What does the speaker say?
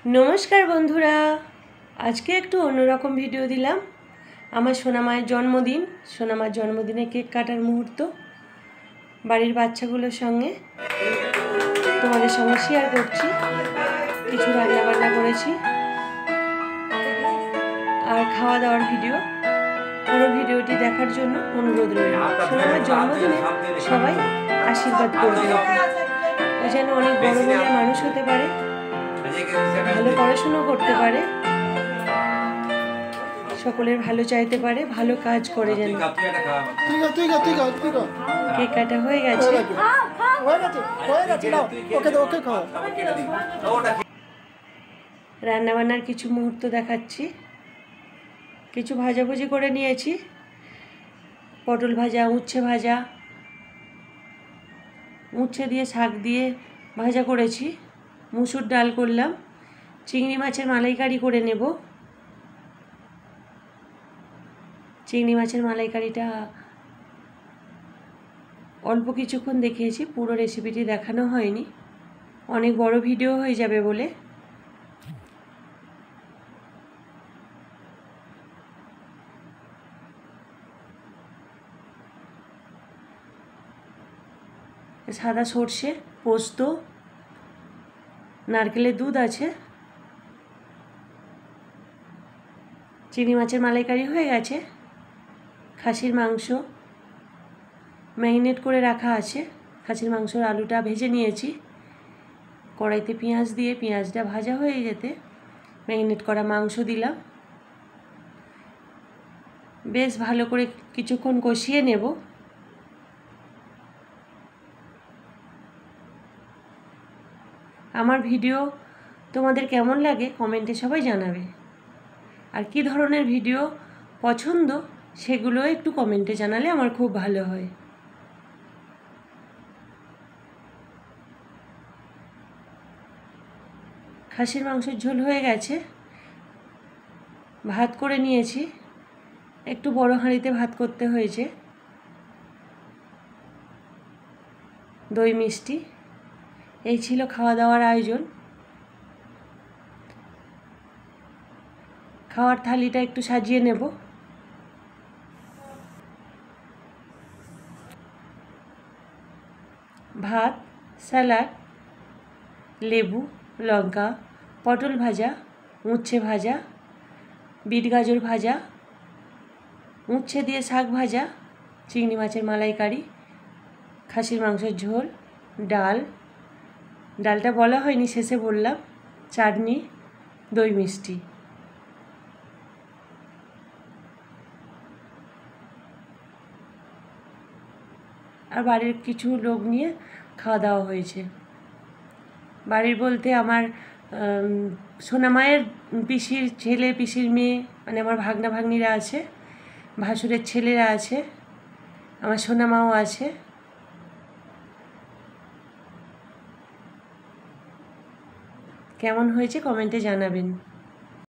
नमस्कार बंधुरा आज के एकटू अन्यरकम भिडियो दिलाम आमार सोनामायेर जन्मदिन सोनामार जन्मदिने केक काटार मुहूर्त बाड़ीर बाच्चागुलोर संगे तोमादेर संगे शेयार करछि किछु रान्ना बान्ना करेछि आर खावा दाওয়ার भिडियो पुरो भिडियोटी देखार जोन्नो अनुरोध रइल। सोनामार जन्मदिने सबाई आशीर्बाद करबेन ओ जेन अनेक बड़ बड़ मानुष होते पारे ভালো পড়াশোনা করতে পারে সকলের ভালো চাইতে পারে ভালো কাজ করে যেন। কেক কাটা হয়ে গেছে রান্না বান্নার কিছু মুহূর্ত দেখাচ্ছি। কিছু ভাজাভুজি করে নিয়েছি, পটল ভাজা, উচ্ছে ভাজা, উচ্ছে দিয়ে শাক দিয়ে ভাজা করেছি, মুসুর ডাল করলাম, চিংড়ি মাছের মালাইকারি করে নেব। চিংড়ি মাছের মালাইকারিটা অল্প কিছুক্ষণ দেখিয়েছি, পুরো রেসিপিটি দেখানো হয়নি, অনেক বড় ভিডিও হয়ে যাবে বলে। সাদা সর্ষে, পোস্ত, नारकेलेर दूध आछे, चिंगड़ी माछेर मालाइकारी हये गेछे, खासिर मांस मैरिनेट करे राखा आछे। खासिर मांसर आलुटा भेजे नियेछि, कड़ाइते पेঁয়াজ दिए पेঁয়াজটা भाजा हये जेते मैरिनेट करा मांस दिलाम, बेश भालो करे किछुक्षण कषिये नेब। আমার ভিডিও তোমাদের কেমন লাগে কমেন্টে সবাই জানাবে, আর কি ধরনের ভিডিও পছন্দ সেগুলো একটু কমেন্টে জানালে আমার খুব ভালো হয়। খাসির মাংসের ঝোল হয়ে গেছে, ভাত করে নিয়েছি, একটু বড় হাঁড়িতে ভাত করতে হয়েছে। দই মিষ্টি এই ছিল খাওয়া দাওয়ার আয়োজন। খাওয়ার থালিটা একটু সাজিয়ে নেব। ভাত, স্যালাড, লেবু, লঙ্কা, পটল ভাজা, উচ্ছে ভাজা, বিট গাজর ভাজা, উচ্ছে দিয়ে শাক ভাজা, চিংড়ি মাছের মালাইকারি, খাসির মাংসের ঝোল, ডাল, ডালটা বলা হয়নি শেষে বললাম, চাটনি, দই মিষ্টি। আর বাড়ির কিছু লোক নিয়ে খাওয়া দাওয়া হয়েছে। বাড়ির বলতে আমার সোনামায়ের পিসির ছেলে, পিসির মেয়ে, মানে আমার ভাগনা ভাগ্নিরা আছে, ভাসুরের ছেলেরা আছে, আমার সোনামাও আছে। কেমন হয়েছে কমেন্টে জানাবেন।